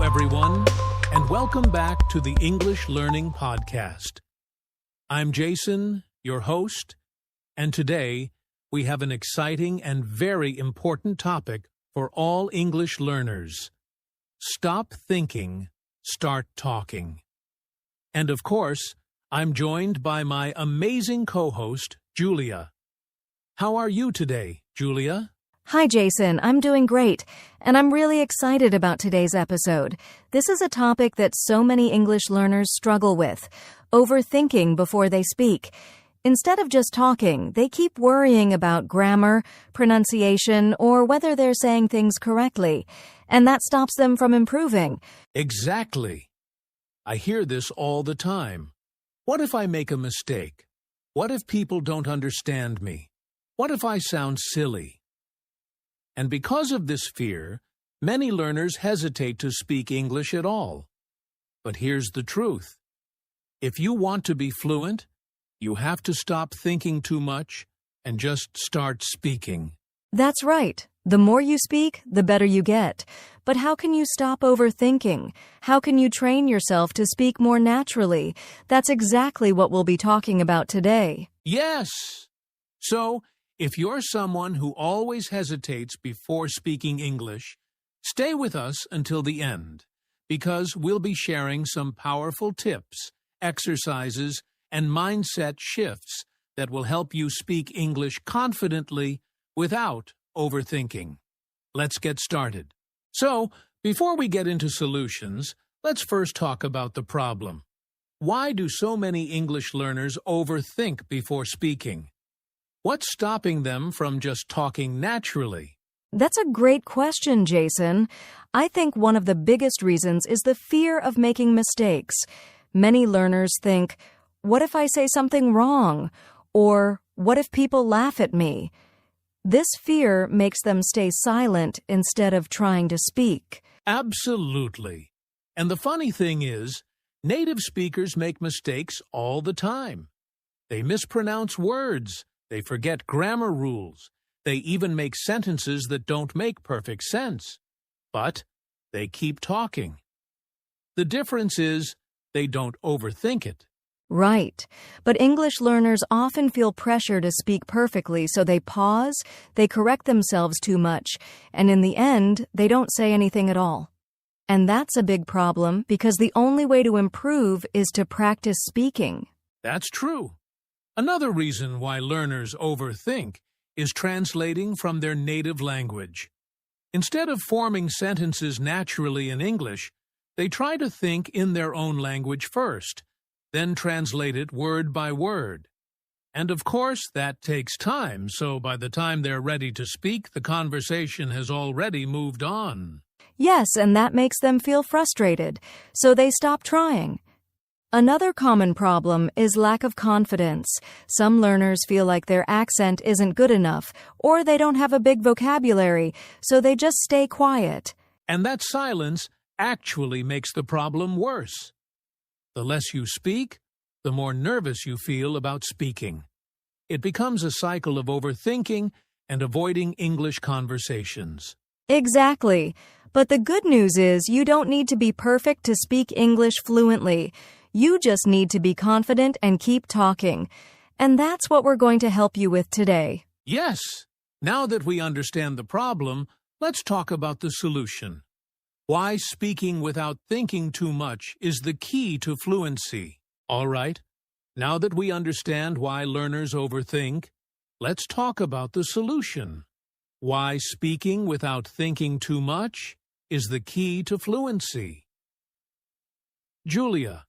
everyone, and welcome back to the English Learning Podcast. I'm Jason, your host, and today we have an exciting and very important topic for all English learners. Stop thinking, start talking. And of course, I'm joined by my amazing co-host, Julia. How are you today, Julia? Hi, Jason. I'm doing great, and I'm really excited about today's episode. This is a topic that so many English learners struggle with, overthinking before they speak. Instead of just talking, they keep worrying about grammar, pronunciation, or whether they're saying things correctly, and that stops them from improving. Exactly. I hear this all the time. What if I make a mistake? What if people don't understand me? What if I sound silly? And because of this fear, many learners hesitate to speak English at all. But here's the truth. If you want to be fluent, you have to stop thinking too much and just start speaking. That's right. The more you speak, the better you get. But how can you stop overthinking? How can you train yourself to speak more naturally? That's exactly what we'll be talking about today. Yes! So, if you're someone who always hesitates before speaking English, stay with us until the end, because we'll be sharing some powerful tips, exercises, and mindset shifts that will help you speak English confidently without overthinking. Let's get started. So, before we get into solutions, let's first talk about the problem. Why do so many English learners overthink before speaking? What's stopping them from just talking naturally? That's a great question, Jason. I think one of the biggest reasons is the fear of making mistakes. Many learners think, what if I say something wrong? Or what if people laugh at me? This fear makes them stay silent instead of trying to speak. Absolutely. And the funny thing is, native speakers make mistakes all the time. They mispronounce words. They forget grammar rules. They even make sentences that don't make perfect sense. But they keep talking. The difference is they don't overthink it. Right. But English learners often feel pressure to speak perfectly, so they pause, they correct themselves too much, and in the end, they don't say anything at all. And that's a big problem because the only way to improve is to practice speaking. That's true. Another reason why learners overthink is translating from their native language. Instead of forming sentences naturally in English, they try to think in their own language first, then translate it word by word. And of course, that takes time, so by the time they're ready to speak, the conversation has already moved on. Yes, and that makes them feel frustrated, so they stop trying. Another common problem is lack of confidence. Some learners feel like their accent isn't good enough, or they don't have a big vocabulary, so they just stay quiet. And that silence actually makes the problem worse. The less you speak, the more nervous you feel about speaking. It becomes a cycle of overthinking and avoiding English conversations. Exactly. But the good news is you don't need to be perfect to speak English fluently. You just need to be confident and keep talking. And that's what we're going to help you with today. Yes! Now that we understand the problem, let's talk about the solution. Why speaking without thinking too much is the key to fluency. All right, now that we understand why learners overthink, let's talk about the solution. Why speaking without thinking too much is the key to fluency. Julia,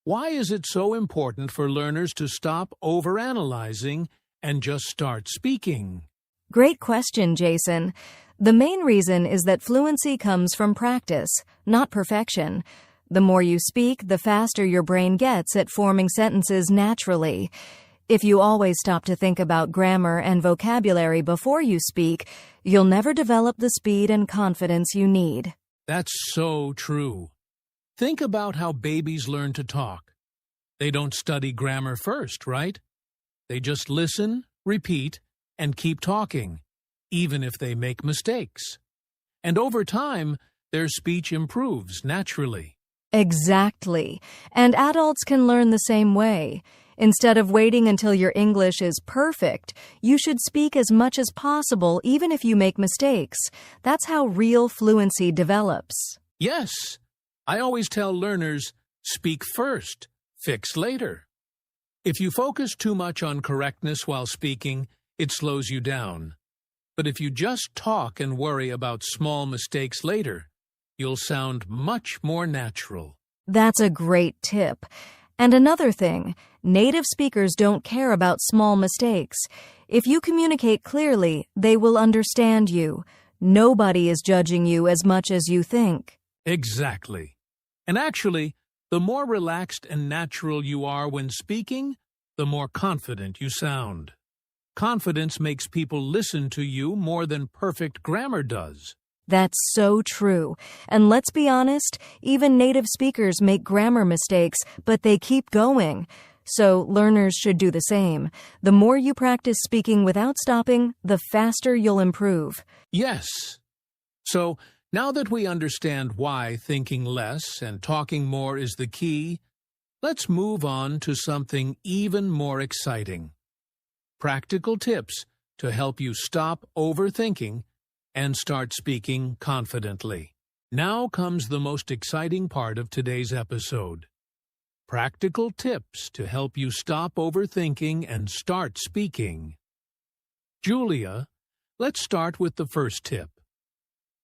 why is it so important for learners to stop overanalyzing and just start speaking? Great question, Jason. The main reason is that fluency comes from practice, not perfection. The more you speak, the faster your brain gets at forming sentences naturally. If you always stop to think about grammar and vocabulary before you speak, you'll never develop the speed and confidence you need. That's so true. Think about how babies learn to talk. They don't study grammar first, right? They just listen, repeat, and keep talking, even if they make mistakes. And over time, their speech improves naturally. Exactly. And adults can learn the same way. Instead of waiting until your English is perfect, you should speak as much as possible even if you make mistakes. That's how real fluency develops. Yes, I always tell learners, speak first, fix later. If you focus too much on correctness while speaking, it slows you down. But if you just talk and worry about small mistakes later, you'll sound much more natural. That's a great tip. And another thing, native speakers don't care about small mistakes. If you communicate clearly, they will understand you. Nobody is judging you as much as you think. Exactly. And actually, the more relaxed and natural you are when speaking, the more confident you sound. Confidence makes people listen to you more than perfect grammar does. That's so true. And let's be honest, even native speakers make grammar mistakes, but they keep going. So learners should do the same. The more you practice speaking without stopping, the faster you'll improve. Yes. So, now that we understand why thinking less and talking more is the key, let's move on to something even more exciting. Practical tips to help you stop overthinking and start speaking confidently. Now comes the most exciting part of today's episode. Practical tips to help you stop overthinking and start speaking. Julia, let's start with the first tip.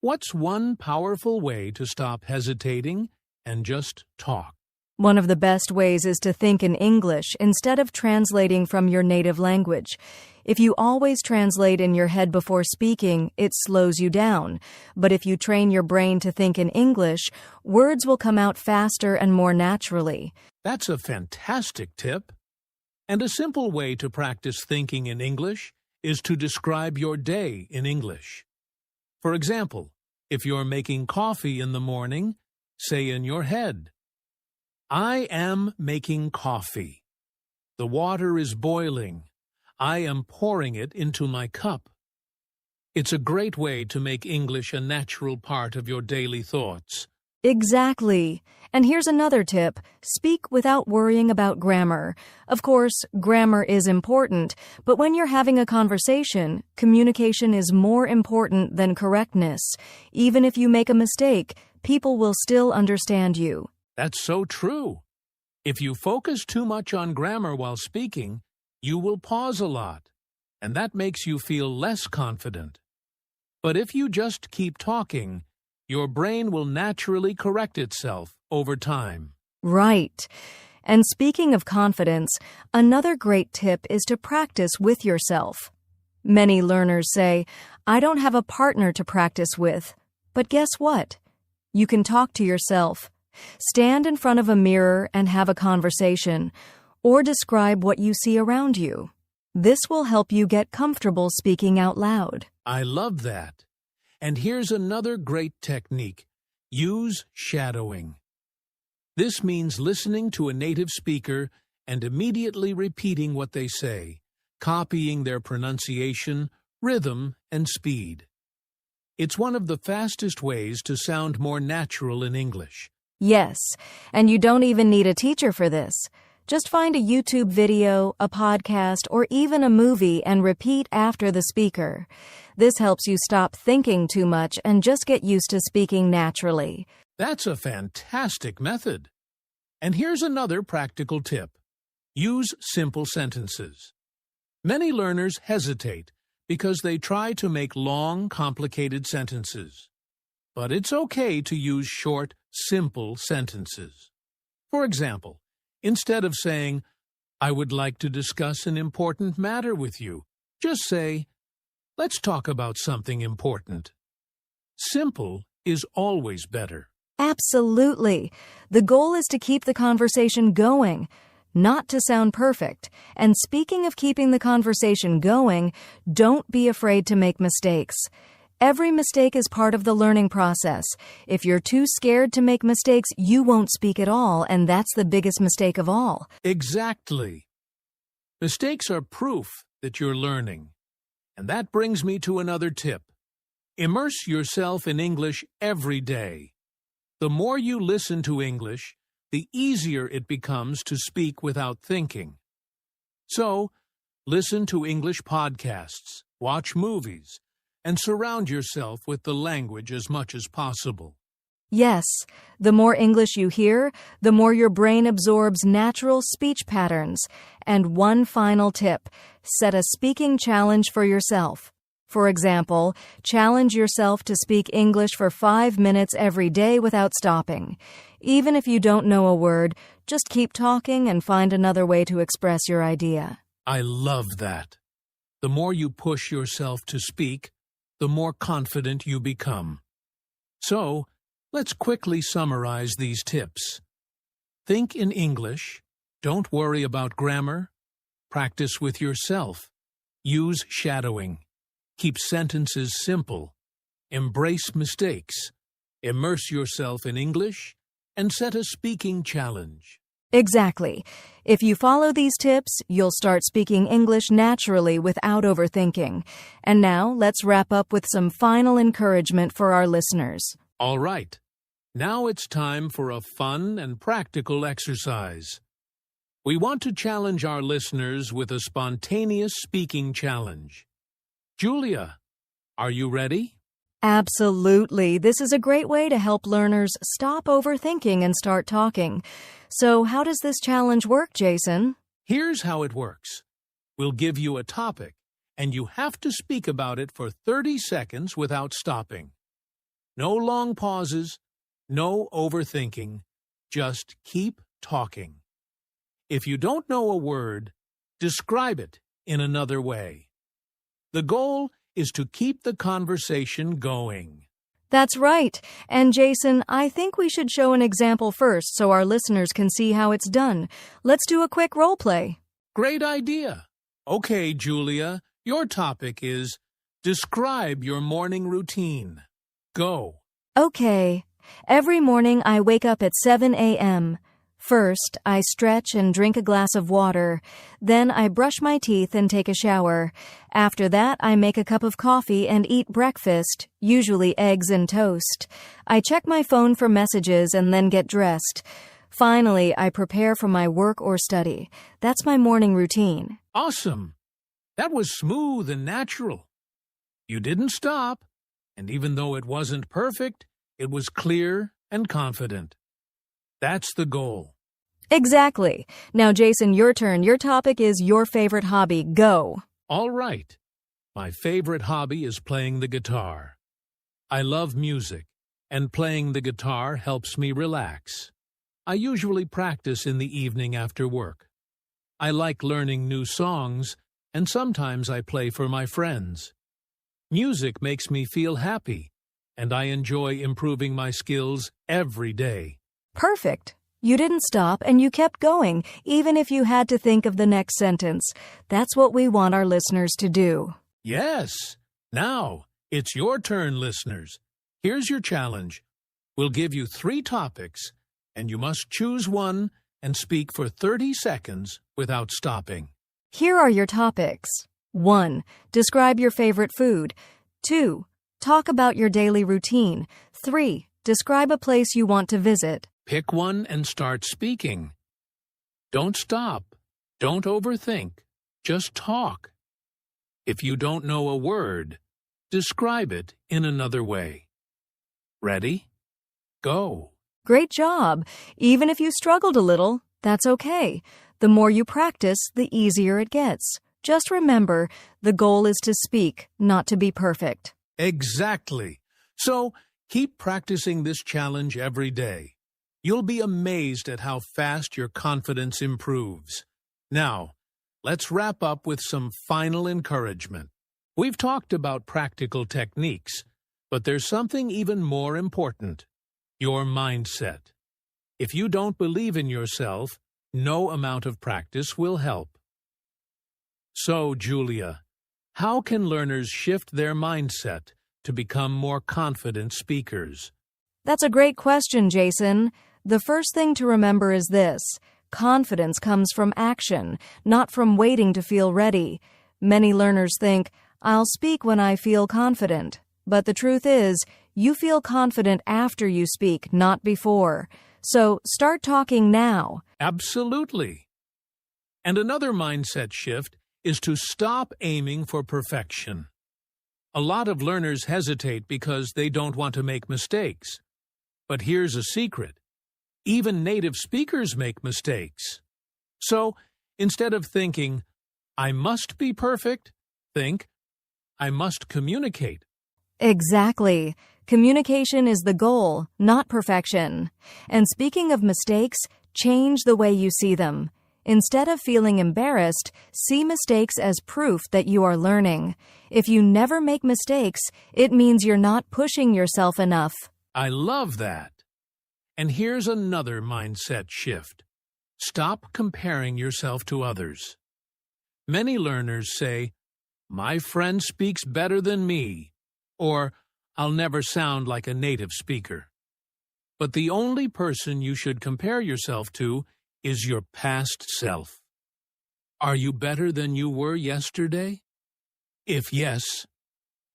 What's one powerful way to stop hesitating and just talk? One of the best ways is to think in English instead of translating from your native language. If you always translate in your head before speaking, it slows you down. But if you train your brain to think in English, words will come out faster and more naturally. That's a fantastic tip. And a simple way to practice thinking in English is to describe your day in English. For example, if you're making coffee in the morning, say in your head, I am making coffee. The water is boiling. I am pouring it into my cup. It's a great way to make English a natural part of your daily thoughts. Exactly. And here's another tip. Speak without worrying about grammar. Of course, grammar is important, but when you're having a conversation, communication is more important than correctness. Even if you make a mistake, people will still understand you. That's so true. If you focus too much on grammar while speaking, you will pause a lot, and that makes you feel less confident. But if you just keep talking, your brain will naturally correct itself over time. Right. And speaking of confidence, another great tip is to practice with yourself. Many learners say, I don't have a partner to practice with. But guess what? You can talk to yourself. Stand in front of a mirror and have a conversation, or describe what you see around you. This will help you get comfortable speaking out loud. I love that. And here's another great technique. Use shadowing. This means listening to a native speaker and immediately repeating what they say, copying their pronunciation, rhythm, and speed. It's one of the fastest ways to sound more natural in English. Yes, and you don't even need a teacher for this. Just find a YouTube video, a podcast, or even a movie and repeat after the speaker. This helps you stop thinking too much and just get used to speaking naturally. That's a fantastic method. And here's another practical tip. Use simple sentences. Many learners hesitate because they try to make long, complicated sentences. But it's okay to use short, simple sentences. For example, instead of saying, I would like to discuss an important matter with you, just say, let's talk about something important. Simple is always better. Absolutely. The goal is to keep the conversation going, not to sound perfect. And speaking of keeping the conversation going, don't be afraid to make mistakes. Every mistake is part of the learning process. If you're too scared to make mistakes, you won't speak at all, and that's the biggest mistake of all. Exactly. Mistakes are proof that you're learning. And that brings me to another tip. Immerse yourself in English every day. The more you listen to English, the easier it becomes to speak without thinking. So, listen to English podcasts, watch movies, and surround yourself with the language as much as possible. Yes, the more English you hear, the more your brain absorbs natural speech patterns. And one final tip: set a speaking challenge for yourself. For example, challenge yourself to speak English for 5 minutes every day without stopping. Even if you don't know a word, just keep talking and find another way to express your idea. I love that. The more you push yourself to speak, the more confident you become. So, let's quickly summarize these tips. Think in English. Don't worry about grammar. Practice with yourself. Use shadowing. Keep sentences simple. Embrace mistakes. Immerse yourself in English. And set a speaking challenge. Exactly. If you follow these tips, you'll start speaking English naturally without overthinking. And now, let's wrap up with some final encouragement for our listeners. All right. Now it's time for a fun and practical exercise. We want to challenge our listeners with a spontaneous speaking challenge. Julia, are you ready? Absolutely. This is a great way to help learners stop overthinking and start talking. So, how does this challenge work, Jason? Here's how it works. We'll give you a topic, and you have to speak about it for 30 seconds without stopping. No long pauses, no overthinking. Just keep talking. If you don't know a word, describe it in another way. The goal is to keep the conversation going. That's right. And Jason, I think we should show an example first so our listeners can see how it's done. Let's do a quick role play. Great idea. Okay, Julia, your topic is describe your morning routine. Go. Okay. Every morning I wake up at 7 a.m. First, I stretch and drink a glass of water. Then I brush my teeth and take a shower. After that, I make a cup of coffee and eat breakfast, usually eggs and toast. I check my phone for messages and then get dressed. Finally, I prepare for my work or study. That's my morning routine. Awesome. That was smooth and natural. You didn't stop, and even though it wasn't perfect, it was clear and confident. That's the goal. Exactly. Now, Jason, your turn. Your topic is your favorite hobby. Go. All right. My favorite hobby is playing the guitar. I love music, and playing the guitar helps me relax. I usually practice in the evening after work. I like learning new songs, and sometimes I play for my friends. Music makes me feel happy, and I enjoy improving my skills every day. Perfect. You didn't stop and you kept going, even if you had to think of the next sentence. That's what we want our listeners to do. Yes. Now, it's your turn, listeners. Here's your challenge. We'll give you 3 topics, and you must choose one and speak for 30 seconds without stopping. Here are your topics. 1. Describe your favorite food. 2. Talk about your daily routine. 3. Describe a place you want to visit. Pick one and start speaking. Don't stop. Don't overthink. Just talk. If you don't know a word, describe it in another way. Ready? Go. Great job. Even if you struggled a little, that's okay. The more you practice, the easier it gets. Just remember, the goal is to speak, not to be perfect. Exactly. So, keep practicing this challenge every day. You'll be amazed at how fast your confidence improves. Now, let's wrap up with some final encouragement. We've talked about practical techniques, but there's something even more important: your mindset. If you don't believe in yourself, no amount of practice will help. So, Julia, how can learners shift their mindset to become more confident speakers? That's a great question, Jason. The first thing to remember is this: confidence comes from action, not from waiting to feel ready. Many learners think, I'll speak when I feel confident. But the truth is, you feel confident after you speak, not before. So start talking now. Absolutely. And another mindset shift is to stop aiming for perfection. A lot of learners hesitate because they don't want to make mistakes. But here's a secret. Even native speakers make mistakes. So, instead of thinking, I must be perfect, think, I must communicate. Exactly. Communication is the goal, not perfection. And speaking of mistakes, change the way you see them. Instead of feeling embarrassed, see mistakes as proof that you are learning. If you never make mistakes, it means you're not pushing yourself enough. I love that. And here's another mindset shift. Stop comparing yourself to others. Many learners say, my friend speaks better than me, or I'll never sound like a native speaker. But the only person you should compare yourself to is your past self. Are you better than you were yesterday? If yes,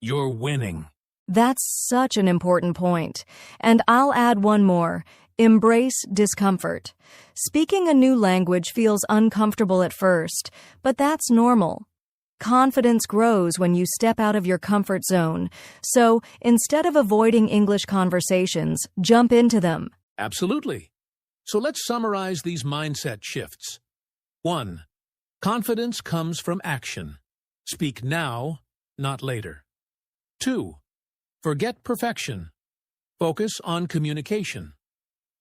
you're winning. That's such an important point. And I'll add one more. Embrace discomfort. Speaking a new language feels uncomfortable at first, but that's normal. Confidence grows when you step out of your comfort zone. So, instead of avoiding English conversations, jump into them. Absolutely. So let's summarize these mindset shifts. 1. Confidence comes from action. Speak now, not later. 2. Forget perfection. Focus on communication.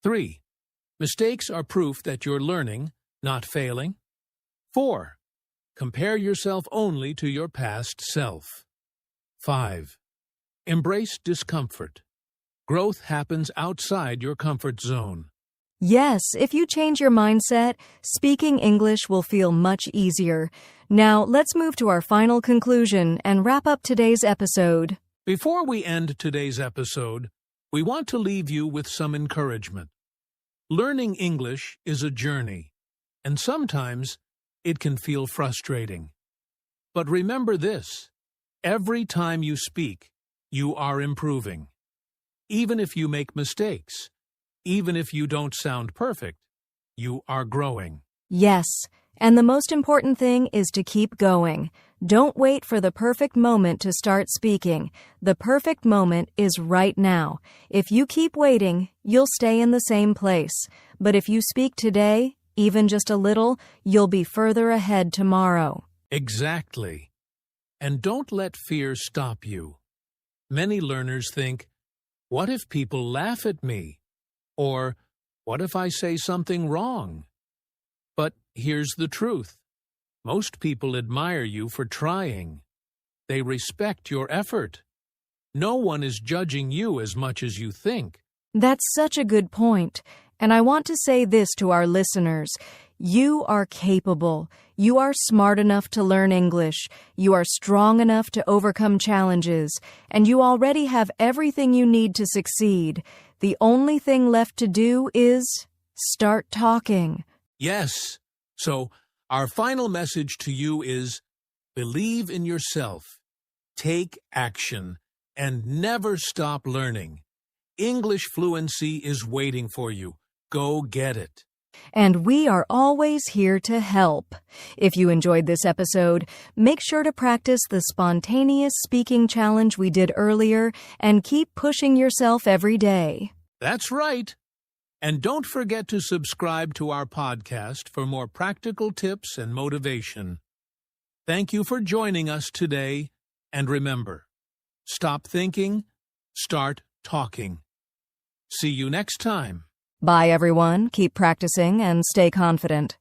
3. Mistakes are proof that you're learning, not failing. 4. Compare yourself only to your past self. 5. Embrace discomfort. Growth happens outside your comfort zone. Yes, if you change your mindset, speaking English will feel much easier. Now, let's move to our final conclusion and wrap up today's episode. Before we end today's episode, we want to leave you with some encouragement. Learning English is a journey, and sometimes it can feel frustrating. But remember this, every time you speak, you are improving. Even if you make mistakes, even if you don't sound perfect, you are growing. Yes, and the most important thing is to keep going. Don't wait for the perfect moment to start speaking. The perfect moment is right now. If you keep waiting, you'll stay in the same place. But if you speak today, even just a little, you'll be further ahead tomorrow. Exactly. And don't let fear stop you. Many learners think, what if people laugh at me? Or, what if I say something wrong? But here's the truth. Most people admire you for trying. They respect your effort. No one is judging you as much as you think. That's such a good point. And I want to say this to our listeners. You are capable. You are smart enough to learn English. You are strong enough to overcome challenges. And you already have everything you need to succeed. The only thing left to do is start talking. Yes. So, our final message to you is, believe in yourself, take action, and never stop learning. English fluency is waiting for you. Go get it. And we are always here to help. If you enjoyed this episode, make sure to practice the spontaneous speaking challenge we did earlier and keep pushing yourself every day. That's right. And don't forget to subscribe to our podcast for more practical tips and motivation. Thank you for joining us today, and remember, stop thinking, start talking. See you next time. Bye, everyone. Keep practicing and stay confident.